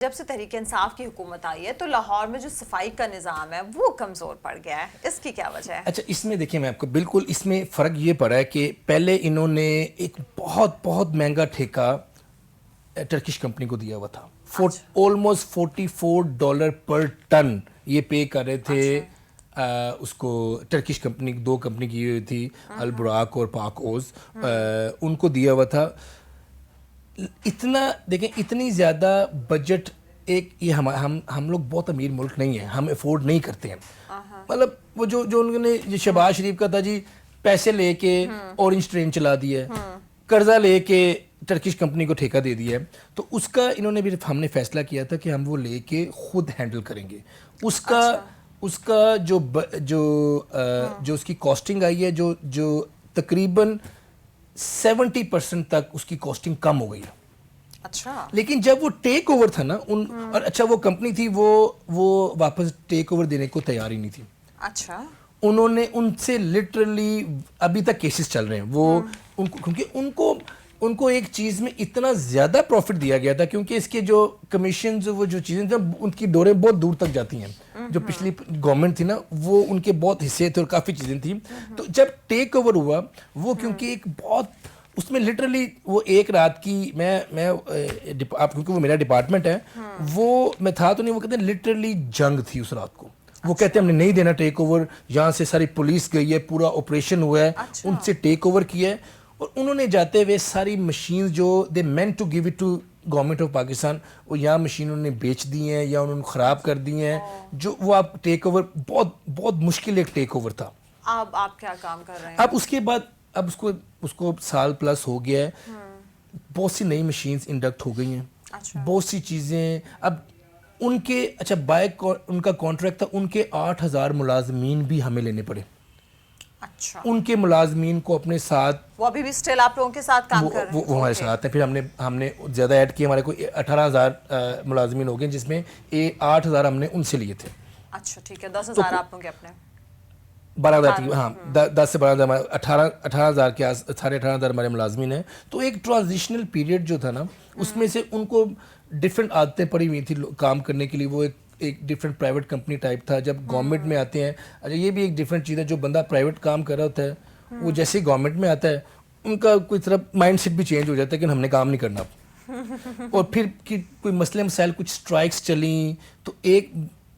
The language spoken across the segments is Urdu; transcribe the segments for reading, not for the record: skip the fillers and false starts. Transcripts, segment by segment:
جب سے تحریک انصاف کی حکومت آئی ہے تو لاہور میں جو صفائی کا نظام ہے وہ کمزور پڑ گیا ہے، اس کی کیا وجہ ہے؟ اچھا، اس میں دیکھیں، میں آپ کو بالکل اس میں فرق یہ پڑا ہے کہ پہلے انہوں نے ایک بہت مہنگا ٹھیکہ ٹرکش کمپنی کو دیا ہوا تھا، آلموسٹ $44 پر ٹن یہ پے کر رہے تھے اس کو. ٹرکش کمپنی دو کمپنی کی ہوئی تھی، البراق اور پاک اوز، ان کو دیا ہوا تھا. اتنا دیکھیں، اتنی زیادہ بجٹ ایک یہ ہم لوگ بہت امیر ملک نہیں ہیں، ہم افورڈ نہیں کرتے ہیں. مطلب وہ جو انہوں نے شہباز شریف کا تھا جی، پیسے لے کے اورنج ٹرین چلا دی ہے، قرضہ لے کے ٹرکش کمپنی کو ٹھیکہ دے دیا ہے، تو اس کا انہوں نے بھی ہم نے فیصلہ کیا تھا کہ ہم وہ لے کے خود ہینڈل کریں گے. اس کا جو اس کی کاسٹنگ آئی ہے، جو تقریباً 70% تک اس کی کاسٹنگ کم ہو گئی ہے. اچھا، لیکن جب وہ ٹیک اوور تھا نا اور اچھا وہ کمپنی تھی وہ واپس ٹیک اوور دینے کو تیار ہی نہیں تھی. اچھا، انہوں نے ان سے لٹرلی ابھی تک کیسز چل رہے ہیں وہ کیونکہ ان کو ایک چیز میں اتنا زیادہ پروفٹ دیا گیا تھا، کیونکہ اس کے جو کمیشنز وہ جو چیزیں تھیں ان کی ڈوریں بہت دور تک جاتی ہیں. جو پچھلی گورنمنٹ تھی نا، وہ ان کے بہت حصے تھے اور کافی چیزیں تھیں. تو جب ٹیک اوور ہوا وہ کیونکہ ایک بہت اس میں لٹرلی وہ ایک رات کی میں آپ کیونکہ وہ میرا ڈپارٹمنٹ ہے، وہ میں تھا تو نہیں، وہ کہتے ہیں لٹرلی جنگ تھی اس رات کو. وہ کہتے ہیں ہم نے نہیں دینا ٹیک اوور، یہاں سے ساری پولیس گئی ہے، پورا آپریشن ہوا ہے، ان سے ٹیک اوور کیا ہے. اور انہوں نے جاتے ہوئے ساری مشینز جو they meant to give it to government of Pakistan, وہ یہاں مشین انہوں نے بیچ دی ہیں یا انہوں نے خراب کر دی ہیں. جو وہ آپ ٹیک اوور بہت مشکل ایک ٹیک اوور تھا. اب آپ کیا کام کر رہے ہیں؟ اب اس کے بعد اب اس کو سال پلس ہو گیا ہے، بہت سی نئی مشینز انڈکٹ ہو گئی ہیں، بہت سی چیزیں. اب ان کے اچھا ان کا کانٹریکٹ تھا، ان کے 8,000 ملازمین بھی ہمیں لینے پڑے. اچھا، ان کے ملازمین کو اپنے ساتھ، وہ ابھی بھی اسٹل آپ لوگوں کے ساتھ کام کر رہے ہیں؟ وہ ہمارے ساتھ ہیں. پھر ہم نے زیادہ ایڈ کیے، ہمارے کو 18,000 ملازمین ہو گئے، جس میں 8,000 ہم نے ان سے لیے تھے. اچھا ٹھیک ہے، 10,000 آپ لوگوں کے اپنے 12,000 ہاں 10 سے 12,000 18,000 کے 18,500 ہمارے ملازمین ہیں. تو ایک ٹرانزیشنل پیریڈ جو تھا نا، اس میں سے ان کو ڈفرینٹ عادتیں پڑی ہوئی تھی کام کرنے کے لیے. وہ ایک ڈفرینٹ پرائیویٹ کمپنی ٹائپ تھا. جب گورنمنٹ میں آتے ہیں، اچھا یہ بھی ایک ڈفرینٹ چیز ہے، جو بندہ پرائیویٹ کام کر رہا ہوتا ہے وہ جیسے ہی گورنمنٹ میں آتا ہے ان کا کوئی طرح مائنڈ سیٹ بھی چینج ہو جاتا ہے کہ ہم نے کام نہیں کرنا. اور پھر کوئی مسئلے مسائل، کچھ اسٹرائکس چلیں، تو ایک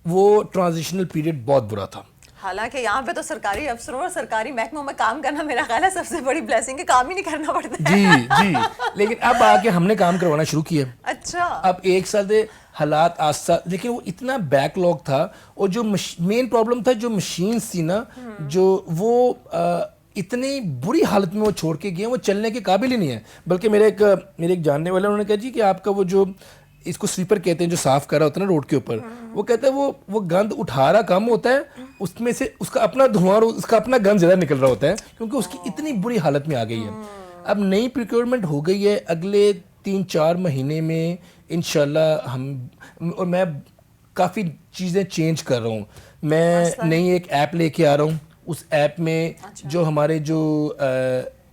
وہ ٹرانزیشنل پیریڈ بہت برا تھا. حالانکہ یہاں پہ تو سرکاری افسروں اور سرکاری محکموں میں کام کرنا میرا خیال ہے سب سے بڑی بلیسنگ ہے، کام ہی نہیں کرنا پڑتا ہے. جی لیکن اب آ کے ہم نے کام کروانا شروع کیا. اچھا، اب ایک سال دے حالات آسا دیکھیں، وہ اتنا بیک لاگ تھا. اور جو مین پرابلم تھا، جو مشینز تھی نا، جو وہ اتنی بری حالت میں وہ چھوڑ کے گئے، وہ چلنے کے قابل ہی نہیں ہے. بلکہ میرے ایک جاننے والے انہوں نے کہا جی کہ آپ کا وہ جو اس کو سویپر کہتے ہیں، جو صاف کر رہا ہوتا ہے نا روڈ کے اوپر، وہ کہتا ہے وہ گند اٹھا رہا کم ہوتا ہے، اس میں سے اس کا اپنا دھواں اور اس کا اپنا گند زیادہ نکل رہا ہوتا ہے، کیونکہ اس کی اتنی بری حالت میں آ گئی ہے. اب نئی پریکیورمنٹ ہو گئی ہے، اگلے 3-4 مہینے میں انشاءاللہ اور میں کافی چیزیں چینج کر رہا ہوں. میں نئی ایک ایپ لے کے آ رہا ہوں. اس ایپ میں جو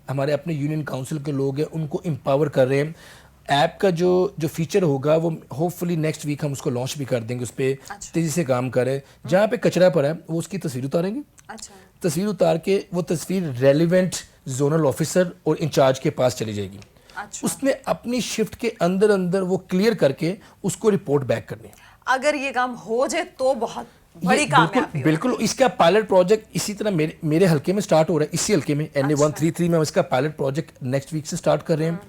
ہمارے اپنے یونین کاؤنسل کے لوگ ہیں ان کو امپاور کر رہے ہیں. ایپ کا جو فیچر ہوگا وہ ہوپ فلی نیکسٹ ویک ہم اس کو لانچ بھی کر دیں گے. اس پہ تیزی سے کام کر رہے ہیں. جہاں پہ کچرا پڑا ہے وہ اس کی تصویر اتاریں گے. تصویر اتار کے وہ تصویر ریلیونٹ زونل آفیسر اور انچارج کے پاس چلی جائے گی. اس نے اپنی شفٹ کے اندر وہ کلیئر کر کے اس کو رپورٹ بیک کرنی ہے. اگر یہ کام ہو جائے تو بہت بڑی کامیابی. بالکل. اس کا پائلٹ پروجیکٹ اسی طرح میرے حلقے میں سٹارٹ ہو رہا ہے. اسی حلقے میں NA 133 میں اس کا پائلٹ پروجیکٹ نیکسٹ ویک سے سٹارٹ کر رہے ہیں.